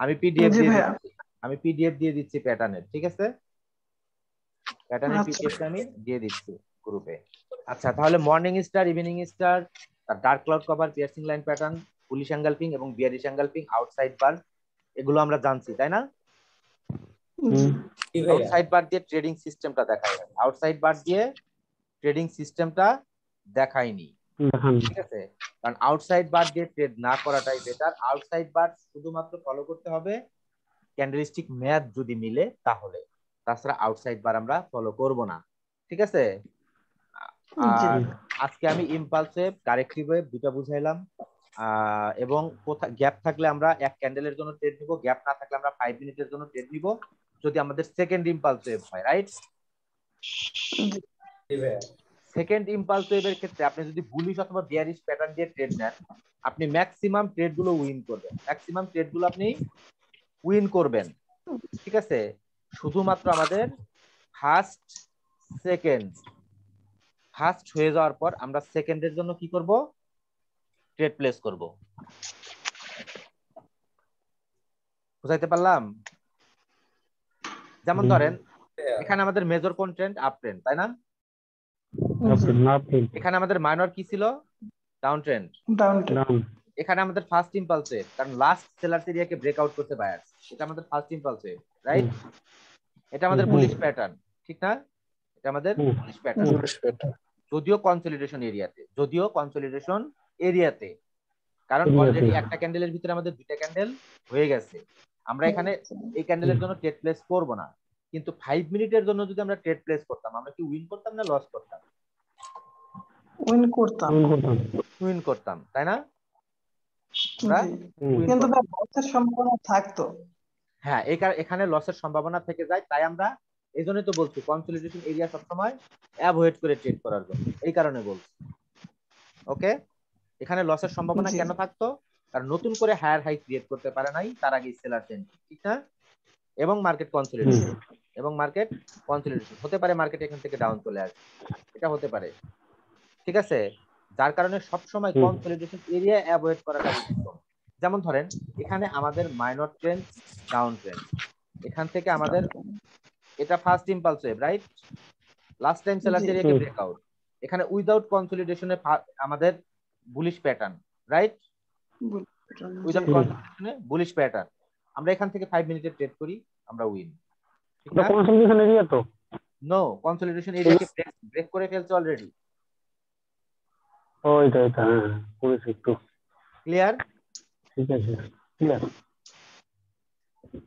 আমি পিডিএফ জি দিয়ে ভাইয়া। দিচ্ছি, আমি পিডিএফ দিয়ে দিচ্ছি প্যাটার্নের, ঠিক আছে? প্যাটার্নের আচ্ছা, পিডিএফ আমি দিয়ে দিচ্ছি গ্রুপে। আচ্ছা, তাহলে morning star, evening star, dark cloud cover, piercing line pattern, bullish engulfing এবং বিয়ারিশ এঙ্গেলফিং, আউটসাইড বার, এগুলো আমরা জানছি, তাই না? জি আউটসাইড বার দিয়ে ট্রেডিং সিস্টেমটা দেখাই, আউটসাইড বার দিয়ে ট্রেডিং সিস্টেমটা দেখাইনি, ঠিক আছে? কারণ আউটসাইড বার দিয়ে ট্রেড না করাটাই বেটার। আউটসাইড বার শুধুমাত্র ফলো করতে হবে ক্যান্ডেলস্টিক ম্যাথ যদি মিলে তাহলে, তাছাড়া আউটসাইড বার আমরা ফলো করব না, ঠিক আছে? জি, আর আজকে আমি ইম্পালস ওয়েভ, কারেক্টিভ ওয়েভ দুটো বুঝাইলাম, এবং কোথায় গ্যাপ থাকলে আমরা এক ক্যান্ডেলের জন্য ট্রেড নিব, গ্যাপ না থাকলে আমরা 5 মিনিটের জন্য ট্রেড নিব, যদি আমাদের সেকেন্ড ইম্পালস ওয়েভ হয়, রাইট? সেকেন্ড ইম্পালস ওয়েভের ক্ষেত্রে আপনি যদি বুলিশ অথবা বিয়ারিশ প্যাটার্ন দিয়ে ট্রেড নেন, আপনি ম্যাক্সিমাম ট্রেড গুলো উইন করবেন, ম্যাক্সিমাম ট্রেড গুলো আপনি উইন করবেন, ঠিক আছে? শুধুমাত্র আমাদের ফার্স্ট সেকেন্ড, ফার্স্ট হয়ে যাওয়ার পর আমরা সেকেন্ডের জন্য কি করব? ট্রেড প্লেস করব। বুঝাইতে পারলাম? যেমন ধরেন এখানে আমাদের মেজর কোন ট্রেন্ড? আপ ট্রেন্ড, তাই না? এখানে আমাদের মাইনর কি ছিল? Down trend. ডাউন। এখানে আমাদের ফার্স্ট ইম্পালস ওয়েভ, কারণ লাস্ট সেলার্স এরিয়াকে ব্রেকআউট করতে বায়ার্স, এটা আমাদের ফার্স্ট ইম্পালস ওয়েভ, রাইট? এটা আমাদের বুলিশ প্যাটার্ন, ঠিক না? এটা আমাদের বুলিশ প্যাটার্ন, যদিও কনসলিডেশন এরিয়াতে, কারণ অলরেডি একটা ক্যান্ডেলের ভিতরে আমাদের দুইটা ক্যান্ডেল হয়ে গেছে। আমরা এখানে এই ক্যান্ডেলের জন্য ট্রেড প্লেস করব না, কিন্তু 5 মিনিটের জন্য যদি আমরা ট্রেড প্লেস করতাম, আমরা কি উইন করতাম না লস করতাম? উইন করতাম, তাই না? কিন্তু লসের সম্ভাবনা থাকতো। হ্যাঁ, এখানে লসের সম্ভাবনা থেকে যায়, তাই আমরা এই জন্যই তো বলছি কনসলিডেশন এরিয়া সবসময় অ্যাভয়েড করে ট্রেড করার জন্য, এই কারণে বলছি। ওকে, এখানে লসের সম্ভাবনা কেন থাকতো? কারণ নতুন করে হায়ার হাই ক্রিয়েট করতে পারে নাই, তার আগে সেলার এন্ট্রি, ঠিক না? এবং মার্কেট কনসলিডেশন হতে পারে, মার্কেট এখান থেকে ডাউন চলে আসবে, এটা হতে পারে, ঠিক আছে? যার কারণে সবসময় কনসলিডেশন এরিয়া অ্যাভয়েড করাটা উত্তম। যেমন ধরেন এখানে আমাদের মাইনর ট্রেন্ড, ডাউন ট্রেন্ড, এখান থেকে আমাদের এটা first impulse wave, right? Last time seller এরিয়াকে ব্রেকআউট, এখানে উইদাউট কনসলিডেশনে আমাদের বুলিশ প্যাটার্ন, রাইট? উইদাউট কনসলিডেশনে বুলিশ প্যাটার্ন, আমরা এখান থেকে 5 মিনিটে ট্রেড করি, আমরা উইন, ঠিক না? কনসলিডেশন এরিয়া তো নো, কনসলিডেশন এরিয়াকে ব্রেক করে ফেলছে অলরেডি। ও এটা হ্যাঁ পুরো একটু ক্লিয়ার? ঠিক আছে, ক্লিয়ার।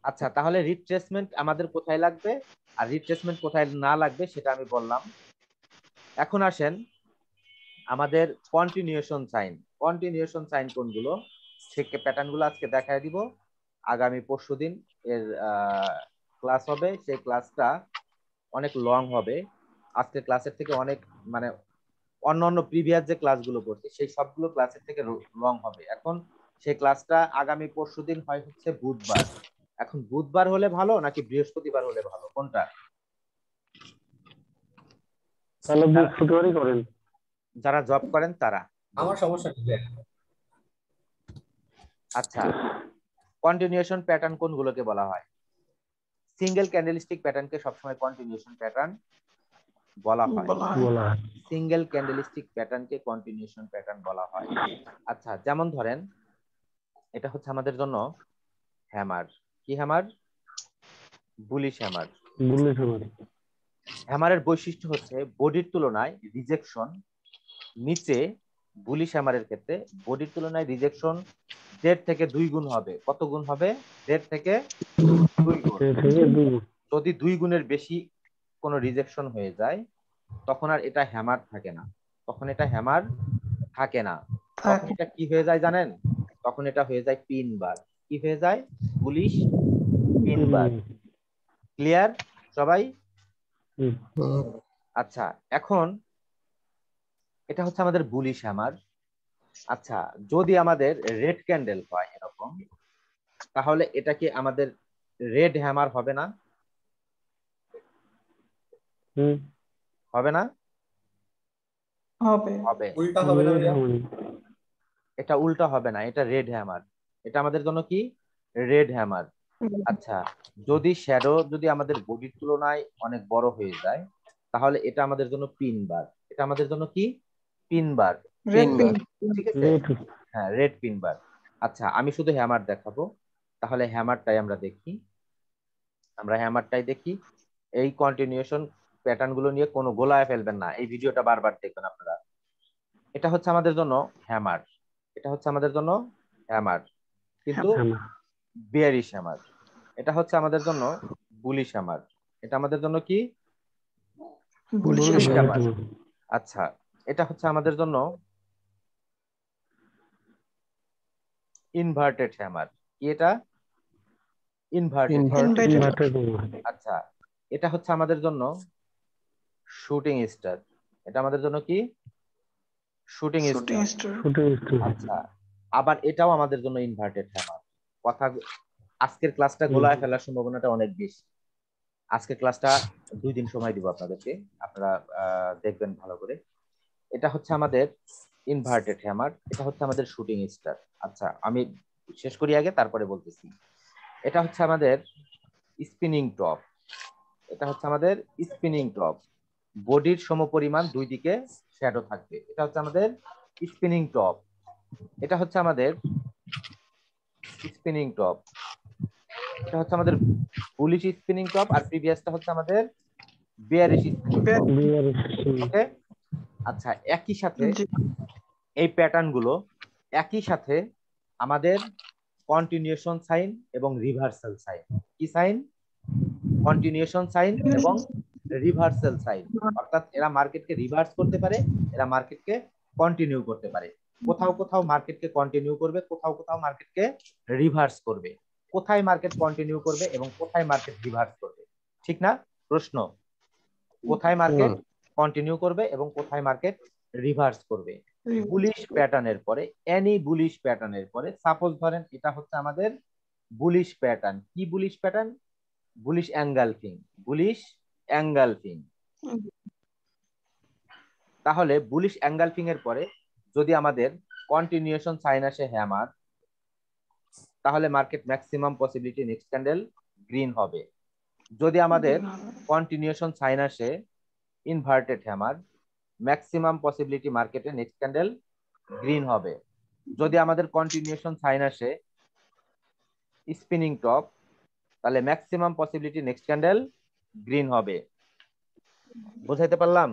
আচ্ছা, তাহলে রিট্রেসমেন্ট আমাদের কোথায় লাগবে আর রিট্রেসমেন্ট কোথায় না লাগবে সেটা আমি বললাম। এখন আসেন আমাদের কন্টিনিউশন সাইন কোনগুলো, সে প্যাটার্ন গুলো আজকে দেখায় দিব। আগামী পরশুদিন এর ক্লাস হবে, সেই ক্লাসটা অনেক লং হবে, আজকের ক্লাসের থেকে অনেক, মানে অন্যান্য প্রিভিয়াস যে ক্লাসগুলো করছি সেই সবগুলো ক্লাসের থেকে লং হবে। এখন সেই ক্লাসটা আগামী পরশুদিন হয় হচ্ছে বুধবার। এখন বুধবার হলে ভালো নাকি বৃহস্পতিবার হলে ভালো, কোনটা? তাহলে বৃহস্পতিবারই করেন। যারা জব করেন তারা। আমার সমস্যা নেই। আচ্ছা, কন্টিনিউশন প্যাটার্ন কোনগুলোকে বলা হয়? সিঙ্গেল ক্যান্ডেলস্টিক প্যাটার্নকে সবসময় কন্টিনিউশন প্যাটার্ন বলা হয়। সিঙ্গেল ক্যান্ডেলস্টিক প্যাটার্নকে কন্টিনিউশন প্যাটার্ন বলা হয়। আচ্ছা, যেমন ধরেন এটা হচ্ছে আমাদের জন্য হ্যামার। কি হ্যামার? Bullish hammer. হ্যামারের বৈশিষ্ট্য হচ্ছে বডির তুলনায় রিজেকশন নিচে। বুলিশ হ্যামারের ক্ষেত্রে বডির তুলনায় রিজেকশন 1.5 থেকে 2 গুণ হবে। কত গুণ হবে? 1.5 থেকে 2 গুণ। যদি 2 গুণের বেশি কোনো রিজেকশন হয়ে যায় তখন আর এটা হ্যামার থাকে না, তখন এটা কি হয়ে যায় জানেন? তখন এটা হয়ে যায় পিন বার। কি হয়ে যায়? বুলিশ পিন বার। ক্লিয়ার সবাই? আচ্ছা, এখন এটা হচ্ছে আমাদের বুলিশ হ্যামার। আচ্ছা, যদি আমাদের রেড ক্যান্ডেল হয় এরকম, তাহলে এটা কি আমাদের রেড হ্যামার হবে না? হবে না? হবে। উল্টা হবে না? এটা উল্টা হবে না, এটা রেড হ্যামার। এটা আমাদের জন্য কি? Red hammer. আচ্ছা, যদি শ্যাডো যদি আমাদের বডির তুলনায় অনেক বড় হয়ে যায় তাহলে এটা আমাদের জন্য পিন বার। এটা আমাদের জন্য কি? পিন বার। ঠিক আছে, হ্যাঁ, রেড পিন বার। আচ্ছা, আমি শুধু হ্যামার দেখাবো, তাহলে হ্যামারটাই আমরা দেখি। এই কন্টিনিউশন প্যাটার্ন গুলো নিয়ে কোনো গোলায় ফেলবেন না, এই ভিডিওটা বারবার দেখবেন আপনারা। এটা হচ্ছে আমাদের জন্য হ্যামার, কিন্তু বিয়ারিশ হ্যামার। এটা হচ্ছে আমাদের জন্য বুলিশ হ্যামার। এটা আমাদের জন্য কি? Bullish hammer. আচ্ছা, এটা হচ্ছে আমাদের জন্য ইনভার্টেড হ্যামার। কি এটা? ইনভার্টেড। আচ্ছা, এটা হচ্ছে আমাদের জন্য শুটিং স্টার। এটা আমাদের জন্য কি? Shooting star. আচ্ছা, আবার এটাও আমাদের জন্য ইনভার্টেড হ্যামার। কথা, আজকের ক্লাসটা গোলায় ফেলার সম্ভাবনাটা অনেক বেশি। আজকের ক্লাসটা 2 দিন সময় দিব আপনাদেরকে, আপনারা দেখবেন ভালো করে। এটা হচ্ছে আমাদের ইনভার্টেড হ্যামার, এটা হচ্ছে আমাদের শুটিং স্টার। আচ্ছা, আমি শেষ করি আগে, তারপরে বলতেছি। এটা হচ্ছে আমাদের স্পিনিং টপ, এটা হচ্ছে আমাদের স্পিনিং টপ, বডির সমপরিমাণ দুই দিকে শ্যাডো থাকবে, এটা হচ্ছে আমাদের স্পিনিং টপ। এটা হচ্ছে আমাদের স্পিনিং টপ, এটা হচ্ছে আমাদের বুলিশ স্পিনিং টপ, আর প্রিভিয়াসটা হচ্ছে আমাদের বিয়ারিশ স্পিনিং টপ। ওকে, আচ্ছা একই সাথে জি এই প্যাটার্ন গুলো একই সাথে আমাদের কন্টিনিউশন সাইন এবং রিভার্সাল সাইন, কি সাইন? কন্টিনিউশন সাইন এবং রিভার্সাল সাইন, অর্থাৎ এরা মার্কেটকে রিভার্স করতে পারে, এরা মার্কেটকে কন্টিনিউ করতে পারে। কোথাও কোথাও মার্কেটকে কন্টিনিউ করবে, কোথাও কোথাও মার্কেটকে রিভার্স করবে। কোথায় মার্কেট কন্টিনিউ করবে এবং কোথায় মার্কেট রিভার্স করবে, ঠিক না? প্রশ্ন, কোথায় মার্কেট কন্টিনিউ করবে এবং কোথায় মার্কেট রিভার্স করবে? বুলিশ প্যাটার্নের পরে, এনি বুলিশ প্যাটার্নের পরে, সাপোজ ধরেন এটা হচ্ছে আমাদের বুলিশ প্যাটার্ন। কি bullish pattern? Bullish engulfing, bullish engulfing. তাহলে বুলিশ এঙ্গালফিং এর পরে যদি আমাদের কন্টিনিউশন সাইন আসে হ্যামার, তাহলে market maximum possibility next candle green হবে। যদি আমাদের কন্টিনিউশন সাইন আসে ইনভার্টেড হ্যামার, ম্যাক্সিমাম পসিবিলিটি মার্কেটে নেক্সট ক্যান্ডেল গ্রিন হবে। যদি আমাদের কন্টিনিউশন সাইন আসে স্পিনিং টপ, তাহলে maximum possibility next candle green হবে। বুঝাইতে পারলাম?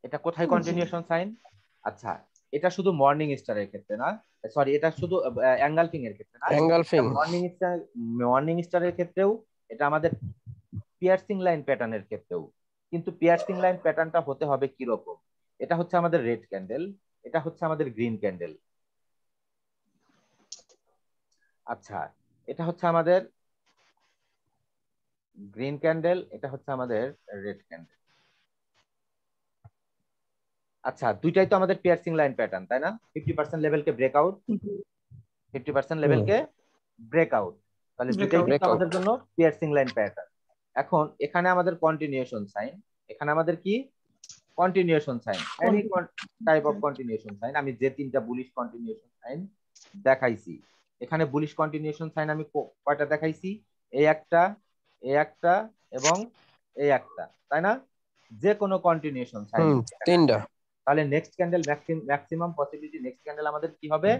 এটা কোথায় কন্টিনিউশন সাইন? আচ্ছা, এটা শুধু মর্নিং স্টারের ক্ষেত্রে না, সরি এটা শুধু এঙ্গালফিং এর ক্ষেত্রে না, এঙ্গালফিং মর্নিং স্টারের ক্ষেত্রেও, এটা আমাদের পিয়ার্সিং লাইন প্যাটার্নের ক্ষেত্রেও। কিন্তু পিয়ার্সিং লাইন প্যাটার্নটা হতে হবে কি রকম? এটা হচ্ছে আমাদের রেড ক্যান্ডেল, এটা হচ্ছে আমাদের গ্রিন ক্যান্ডেল। আচ্ছা, এটা হচ্ছে আমাদের গ্রিন ক্যান্ডেল, এটা হচ্ছে আমাদের রেড ক্যান্ডেল। আচ্ছা, দুইটাই তো আমাদের পিয়ার্সিং লাইন প্যাটার্ন, তাই না? 50% লেভেলকে ব্রেকআউট, 50% লেভেলকে ব্রেকআউট, তাহলে দুইটাই কিন্তু আমাদের জন্য পিয়ার্সিং লাইন প্যাটার্ন। এখন এখানে আমাদের কন্টিনিউশন সাইন, এখানে আমাদের কি continuation sign, any type of continuation sign. আমি যে তিনটা বুলিশ কন্টিনিউশন সাইন দেখাইছি, এখানে বুলিশ কন্টিনিউশন সাইন আমি কয়টা দেখাইছি? এই একটা, এই একটা এবং এই একটা, তাই না? যে কোনো কন্টিনিউশন সাইন তিনটা, তাহলে next candle maximum possibility next candle আমাদের কি হবে?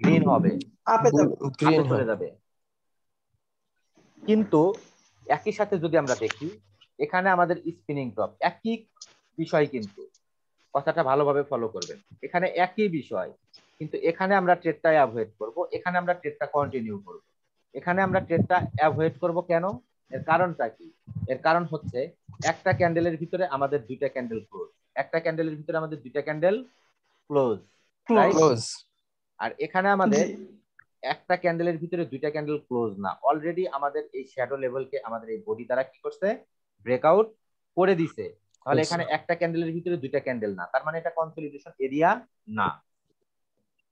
গ্রিন হবে, গ্রিন চলে যাবে। কিন্তু একই সাথে যদি আমরা দেখি, এখানে আমাদের স্পিনিং টপ, একই বিষয়, কিন্তু কথাটা ভালোভাবে ফলো করবেন, এখানে একই বিষয়, কিন্তু এখানে আমরা ট্রেডটা অ্যাভয়েড করব, এখানে আমরা ট্রেডটা কন্টিনিউ করব। এখানে আমরা ট্রেডটা অ্যাভয়েড করব কেন? এর কারণটা কি? এর কারণ হচ্ছে একটা ক্যান্ডেলের ভিতরে আমাদের দুইটা ক্যান্ডেল ক্লোজ, একটা ক্যান্ডেলের ভিতরে আমাদের দুইটা ক্যান্ডেল ক্লোজ, ক্লোজ। আর এখানে আমাদের একটা ক্যান্ডেলের ভিতরে দুইটা ক্যান্ডেল ক্লোজ না, অলরেডি আমাদের এই শ্যাডো লেভেলকে আমাদের এই বডি দ্বারা কি করছে? ব্রেকআউট করে দিছে। তাহলে এখানে একটা ক্যান্ডেলের ভিতরে দুইটা ক্যান্ডেল না, তার মানে এটা কনসলিডেশন এরিয়া না।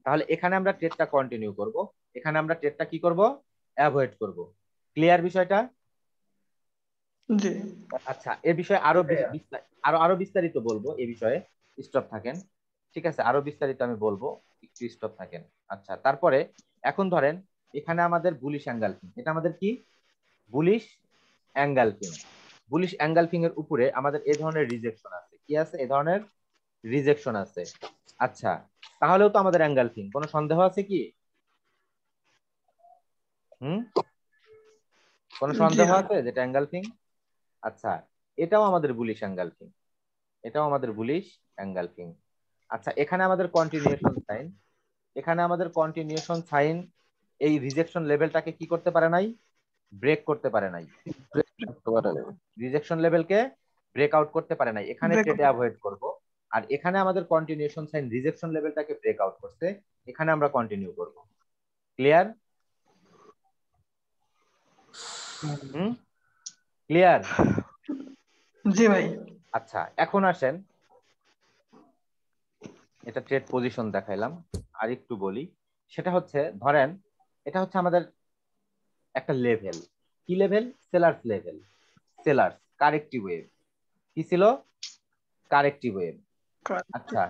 তাহলে এখানে আমরা ট্রেডটা কন্টিনিউ করব, এখানে আমরা ট্রেডটা কি করব? অ্যাভয়েড করব। ক্লিয়ার বিষয়টা? জি আচ্ছা, এর বিষয়ে আরো বিস্তারিত বলবো, এই বিষয়ে স্টপ থাকেন, ঠিক আছে? আরো বিস্তারিত আমি বলবো, একটু স্টপ থাকেন। আচ্ছা, তারপরে এখন ধরেন এখানে আমাদের বুলিশ এঙ্গালফিং, এটা আমাদের কি? Bullish engulfing. বুলিশ এঙ্গালফিং এর উপরে আমাদের এই ধরনের রিজেকশন আছে, কি আছে? এই ধরনের রিজেকশন আছে। আচ্ছা, তাহলেও তো আমাদের এঙ্গালফিং, কোনো সন্দেহ আছে কি? কোনো সন্দেহ আছে যেটা এঙ্গালফিং? আচ্ছা, এটাও আমাদের বুলিশ এঙ্গালফিং, এটাও আমাদের বুলিশ এঙ্গালফিং। আচ্ছা, এখানে আমাদের কন্টিনিউশন সাইন, এখানে আমাদের কন্টিনিউশন সাইন এই রিজেকশন লেভেলটাকে কি করতে পারে নাই? ব্রেক করতে পারে নাই, রিজেকশন লেভেলকে ব্রেকআউট করতে পারে নাই। এখানে ট্রেড অ্যাভয়েড করব, আর এখানে আমাদের কন্টিনিউশন সাইন রিজেকশন লেভেলটাকে ব্রেকআউট করতে, এখানে আমরা কন্টিনিউ করব। ক্লিয়ার? ক্লিয়ার? জি ভাই। আচ্ছা, এখন আসেন, এটা ট্রেড পজিশন দেখাইলাম, আর একটু বলি। সেটা হচ্ছে ধরেন এটা হচ্ছে আমাদের একটা লেভেল, কি level? Sellers level, sellers corrective wave. কি ছিল? Corrective wave. আচ্ছা,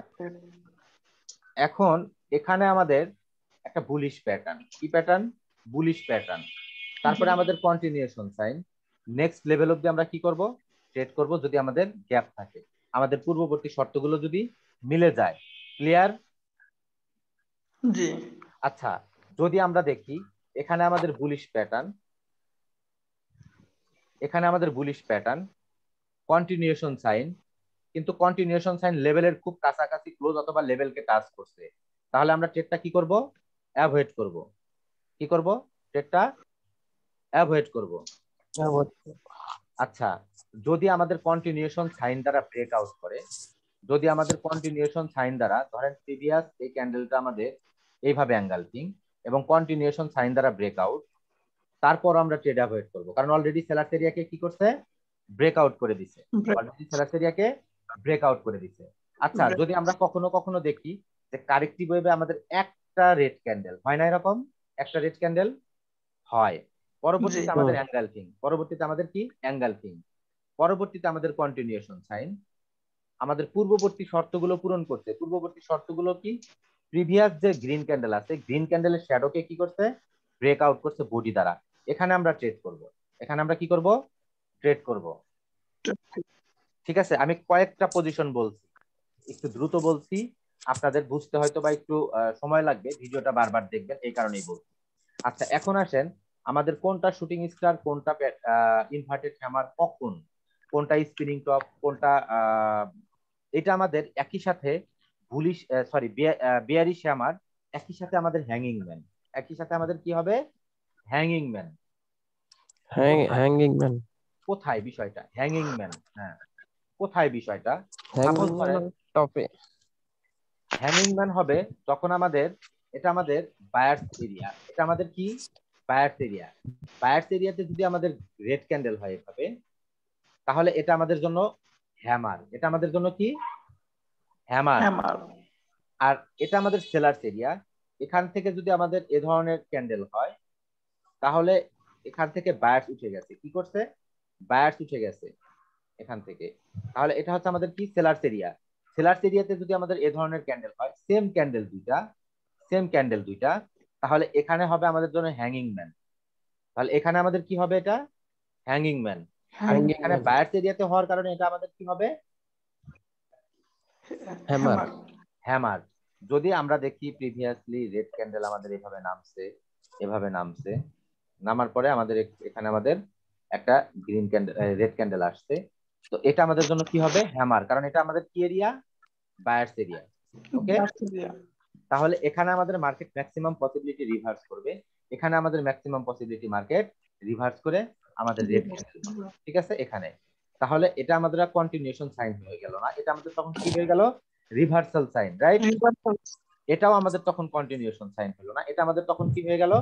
এখন এখানে আমাদের একটা বুলিশ প্যাটার্ন, কি প্যাটার্ন? বুলিশ প্যাটার্ন, তারপরে আমাদের কন্টিনিউশন সাইন। নেক্সট লেভেল অব্দি আমরা কি করব, ট্রেড করব যদি আমাদের গ্যাপ থাকে, আমাদের পূর্ববর্তী শর্তগুলো যদি মিলে যায়। ক্লিয়ার? জি আচ্ছা, যদি আমরা দেখি এখানে আমাদের বুলিশ প্যাটার্ন, এখানে আমাদের বুলিশ প্যাটার্ন, কন্টিনিউশন সাইন, কিন্তু কন্টিনিউশন সাইন লেভেলের খুব কাছাকাছি ক্লোজ অথবা লেভেলকে টাচ করছে, তাহলে আমরা ট্রেডটা কি করব, অ্যাভয়েড করব। কি করব, ট্রেডটা অ্যাভয়েড করব। আচ্ছা, যদি আমাদের কন্টিনিউশন সাইন দ্বারা ব্রেক আউট করে, যদি আমাদের কন্টিনিউশন সাইন দ্বারা, ধরেন প্রিভিয়াস এই ক্যান্ডেলটা আমাদের এইভাবে অ্যাঙ্গেলফিং এবং কন্টিনিউশন সাইন দ্বারা ব্রেক আউট, তারপর আমরা ট্রেড অ্যাভয়েড করব, কারণ অলরেডি সেলার্স এরিয়াকে কি করছে, ব্রেক আউট করে দিছে, অলরেডি সেলার্স এরিয়াকে ব্রেক আউট করে দিছে। আচ্ছা, যদি আমরা কখনো কখনো দেখি যে কারেক্টিভ ওয়েভে আমাদের একটা রেড ক্যান্ডেল হয় না, এরকম একটা রেড ক্যান্ডেল হয়, পরবর্তীতে আমাদের অ্যাঙ্গেলফিং, পরবর্তীতে আমাদের কি অ্যাঙ্গেলফিং, পরবর্তীতে আমাদের কন্টিনিউশন সাইন, আমাদের পূর্ববর্তী শর্তগুলো পূরণ করছে। পূর্ববর্তী শর্তগুলো কি, প্রিভিয়াস যে গ্রিন ক্যান্ডেল আছে, গ্রিন ক্যান্ডেলের শ্যাডোকে কি করছে, ব্রেক আউট করছে বডি দ্বারা। এখানে আমরা ট্রেড করব, এখানে আমরা কি করব, ট্রেড করব। ঠিক আছে, আমি কয়েকটা পজিশন বলছি, একটু দ্রুত বলছি, আপনাদের বুঝতে হয়তো বা একটু সময় লাগবে, ভিডিওটা বারবার দেখবেন, এই কারণেই বলছি। আচ্ছা, এখন আসেন আমাদের কোনটা শুটিং স্টার, কোনটা ইনভার্টেড হ্যামার, কখন কোনটা স্পিনিং টপ, কোনটা এটা আমাদের একই সাথে বুলিশ, সরি বিয়ারিশ হ্যামার, একই সাথে আমাদের হ্যাঙ্গিং ম্যান, একই সাথে আমাদের কি হবে, হ্যাঙ্গিং ম্যান। হ্যাঙ্গিং ম্যান কোথায় বিষয়টা, হ্যাঙ্গিং ম্যান, হ্যাঁ কোথায় বিষয়টা, হ্যাঙ্গিং ম্যান টপে। হ্যাঙ্গিং ম্যান হবে যখন আমাদের, এটা আমাদের বায়ার্স এরিয়া, এটা আমাদের কি বায়ার্স এরিয়া, বায়ার্স এরিয়াতে যদি আমাদের রেড ক্যান্ডেল হয় এভাবে, তাহলে এটা আমাদের জন্য হ্যামার, এটা আমাদের জন্য কি হ্যামার। আর এটা আমাদের সেলার্স এরিয়া, এখান থেকে যদি আমাদের এ ধরনের ক্যান্ডেল হয়, তাহলে এখান থেকে বায়ার্স উঠে গেছে, কি করছে, বায়ার্স উঠে গেছে এখান থেকে, তাহলে এটা হচ্ছে আমাদের কি সেলার্স এরিয়া। সেলার্স এরিয়াতে যদি আমাদের এ ধরনের ক্যান্ডেল হয়, সেম ক্যান্ডেল দুইটা, তাহলে এখানে হবে আমাদের জন্য হ্যাঙ্গিং ম্যান, তাহলে এখানে আমাদের কি হবে, এটা হ্যাঙ্গিং ম্যান। আর এখানে বায়ার্স এরিয়াতে হওয়ার কারণে এটা আমাদের কি হবে, হ্যামার। যদি আমরা দেখি প্রিভিয়াসলি রেড ক্যান্ডেল আমাদের এভাবে নামছে, নামার পরে আমাদের এখানে আমাদের একটা গ্রিন ক্যান্ডেল, রেড ক্যান্ডেল আসছে, তো এটা আমাদের জন্য কি হবে, হ্যামার, কারণ এটা আমাদের কি এরিয়া, বায়ার্স এরিয়া। ওকে, তাহলে এখানে আমাদের মার্কেট ম্যাক্সিমাম পসিবিলিটি রিভার্স করবে, এখানে আমাদের ম্যাক্সিমাম পসিবিলিটি মার্কেট রিভার্স করে আমাদের রেড ক্যান্ডেল, ঠিক আছে এখানে। তাহলে এটা আমাদের কন্টিনিউশন সাইন হয়ে গেল না, এটা আমাদের তখন কি হয়ে গেল, রিভার্সাল সাইন, রাইট? এটাও আমাদের তখন কন্টিনিউশন সাইন হলো না, এটা আমাদের তখন কি হয়ে গেল,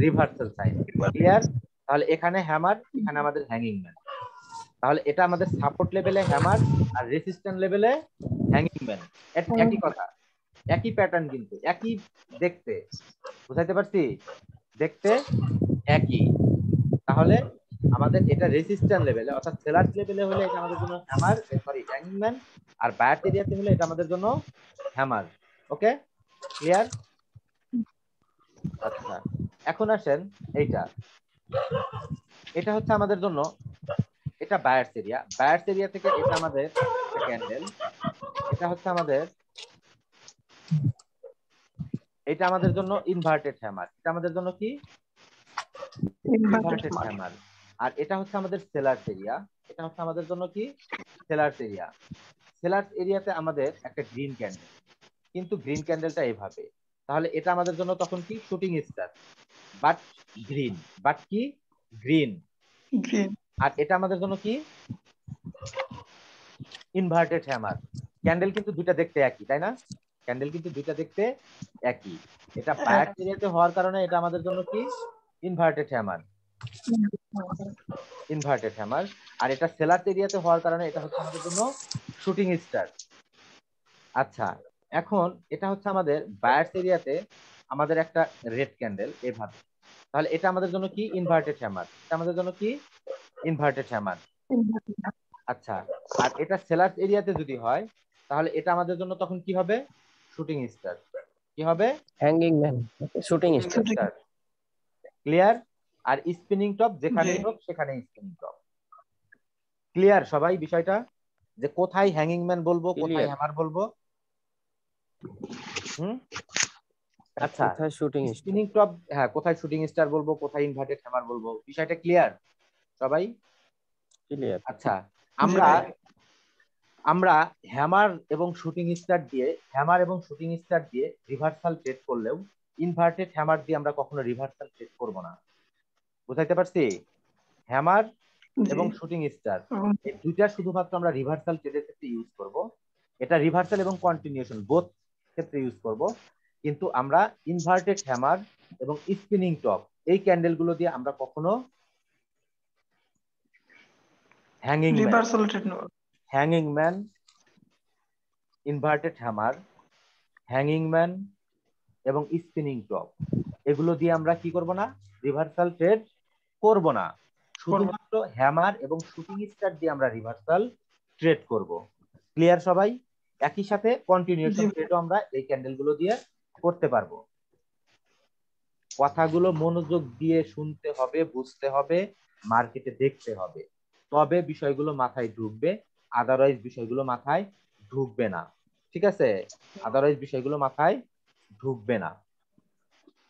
রিভার্সাল সাইন। ক্লিয়ার? তাহলে এখানে হ্যামার, এখানে আমাদের হ্যাঙ্গিং ম্যান, তাহলে এটা আমাদের সাপোর্ট লেভেলে হ্যামার আর রেসিস্ট্যান্ট লেভেলে হ্যাঙ্গিং ম্যান। একই কথা, একই প্যাটার্ন, কিন্তু একই দেখতে, বুঝাইতে পারছি, দেখতে একই। তাহলে আমাদের এটা রেসিস্ট্যান্ট লেভেলে, অর্থাৎ সেলার্স লেভেলে হলে এটা আমাদের জন্য হ্যামার, সরি হ্যাঙ্গিং ম্যান, আর বায়ার্স এরিয়াতে হলে এটা আমাদের জন্য হ্যামার। ওকে, ক্লিয়ার? আচ্ছা, এখন আসেন এইটা, এটা হচ্ছে আমাদের জন্য, এটা বায়ার্স এরিয়া, বায়ার্স এরিয়া থেকে এটা আমাদের ক্যান্ডেল, এটা হচ্ছে আমাদের, এটা আমাদের জন্য ইনভার্টেড হ্যামার, এটা আমাদের জন্য কি ইনভার্টেড হ্যামার। আর এটা হচ্ছে আমাদের সেলার্স এরিয়া, এটা হচ্ছে আমাদের জন্য কি সেলার্স এরিয়া। সেলার্স এরিয়াতে আমাদের একটা গ্রিন ক্যান্ডেল, কিন্তু গ্রিন ক্যান্ডেলটা এভাবে, তাহলে এটা আমাদের জন্য তখন কি shooting star, but green, but কি গ্রিন। আর এটা আমাদের জন্য কি ইনভার্টেড হ্যামার। ক্যান্ডেল কিন্তু দুইটা দেখতে একই, তাই না? ক্যান্ডেল কিন্তু দুইটা দেখতে একই। এটা বায়ার্স এরিয়াতে হওয়ার কারণে এটা আমাদের জন্য কি ইনভার্টেড হ্যামার, ইনভার্টেড হ্যামার। আর এটা সেলার্স এরিয়াতে হওয়ার কারণে এটা হচ্ছে আমাদের জন্য শুটিং স্টার। আচ্ছা, এখন এটা হচ্ছে আমাদের বায়ার্স এরিয়াতে আমাদের একটা রেড ক্যান্ডেল এভাবে, তাহলে এটা আমাদের জন্য কি ইনভার্টেড হ্যামার, এটা আমাদের জন্য কি ইনভার্টেড হ্যামার। আচ্ছা, আর এটা সেলার্স এরিয়াতে যদি হয়, তাহলে এটা আমাদের জন্য তখন কি হবে, শুটিং স্টার। কি হবে, hanging man, shooting star. Clear? আর স্পিনিং টপ যেখানেই জি। হোক সেখানেই স্পিনিং টপ। ক্লিয়ার সবাই বিষয়টা, যে কোথায় হ্যাঙ্গিং ম্যান বলবো, কোথায় Clear. হ্যামার বলবো? আচ্ছা, কোথায় শুটিং স্টার? স্পিনিং টপ, হ্যাঁ, কোথায় শুটিং স্টার বলবো, কোথায় ইনভার্টেড হ্যামার বলবো, বিষয়টা ক্লিয়ার সবাই? ক্লিয়ার। আচ্ছা, জি আমরা ভাই। আমরা হ্যামার এবং শুটিং স্টার দিয়ে রিভার্সাল ট্রেড করলেও ইনভার্টেড হ্যামার দিয়ে আমরা কখনো রিভার্সাল ট্রেড করব না। বুঝাইতে পারছি? হ্যামার জি। এবং শুটিং স্টার এবং এই দুইটা শুধুমাত্র আমরা রিভার্সাল ট্রেডের ক্ষেত্রে ইউজ করব। এটা রিভার্সাল এবং কন্টিনিউশন বোথ ক্ষেত্রে ইউজ করব। কিন্তু আমরা ইনভার্টেড হ্যামার এবং স্পিনিং টপ এই ক্যান্ডেল গুলো দিয়ে আমরা কখনো রিভার্সাল ট্রেড নেব। Hanging man, inverted hammer, hanging man এবং স্পিনিং টপ এগুলো দিয়ে আমরা কি করব না? রিভার্সাল ট্রেড করব না। শুধুমাত্র হ্যামার এবং শুটিং স্টার দিয়ে আমরা রিভার্সাল ট্রেড করব। ক্লিয়ার সবাই? একই সাথে কন্টিনিউশন জি। ট্রেডও আমরা এই ক্যান্ডেল গুলো দিয়ে করতে পারবো। কথাগুলো মনোযোগ দিয়ে শুনতে হবে, বুঝতে হবে, মার্কেটে দেখতে হবে, তবে বিষয়গুলো মাথায় ঢুকবে, আদারওয়াইজ বিষয়গুলো মাথায় ঢুকবে না। ঠিক আছে? আদারওয়াইজ বিষয়গুলো মাথায় ঢুকবে না।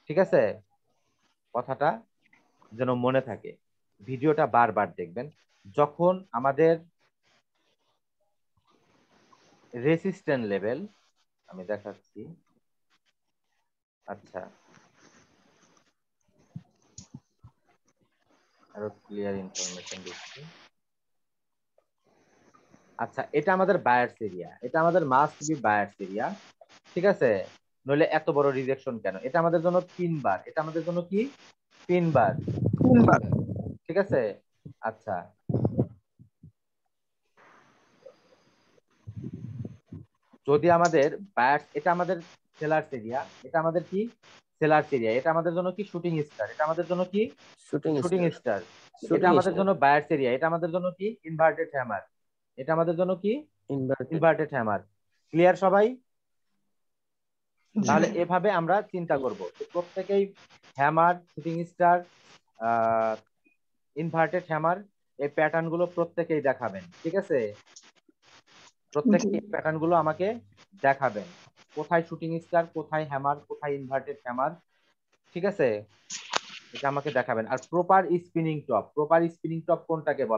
ঠিক আছে? কথাটা যেন মনে থাকে। ভিডিওটা বারবার দেখবেন। যখন আমাদের রেসিস্ট্যান্ট লেভেল, আমি দেখাচ্ছি, আচ্ছা আরো ক্লিয়ার ইনফরমেশন দিচ্ছি। আচ্ছা, এটা আমাদের বায়ার্স এরিয়া, এটা আমাদের মাস্ট বি বায়ার্স এরিয়া। ঠিক আছে? নইলে এত বড় রিজেকশন কেন? এটা আমাদের জন্য 3 বার, এটা আমাদের জন্য কি 3 বার। 3 বার। ঠিক আছে? আচ্ছা, যদি আমাদের বায়ার্স, এটা আমাদের সেলার্স এরিয়া, এটা আমাদের কি সেলার্স এরিয়া, এটা আমাদের জন্য কি শুটিং স্টার, এটা আমাদের জন্য কি শুটিং শুটিং স্টার, এটা শুটিং আমাদের স্টার জন্য বায়ার্স এরিয়া, এটা আমাদের জন্য কি ইনভার্টেড হ্যামার, এটা আমাদের জন্য কি ইনভার্টেড। Inverted hammer. ক্লিয়ার সবাই? জি তাহলে ভাই। এভাবে আমরা চিন্তা করব যে প্রত্যেকেই hammer, shooting star, inverted hammer এই প্যাটার্ন গুলো প্রত্যেকেই দেখাবেন। ঠিক আছে? জি। প্রত্যেকেই প্যাটার্ন গুলো আমাকে দেখাবেন, কোথায় শুটিং স্টার, কোথায় হ্যামার, কোথায় ইনভার্টেড হ্যামার। ঠিক আছে? এটা আমাকে দেখাবেন। আর প্রপার স্পিনিং টপ কোনটাকে বলা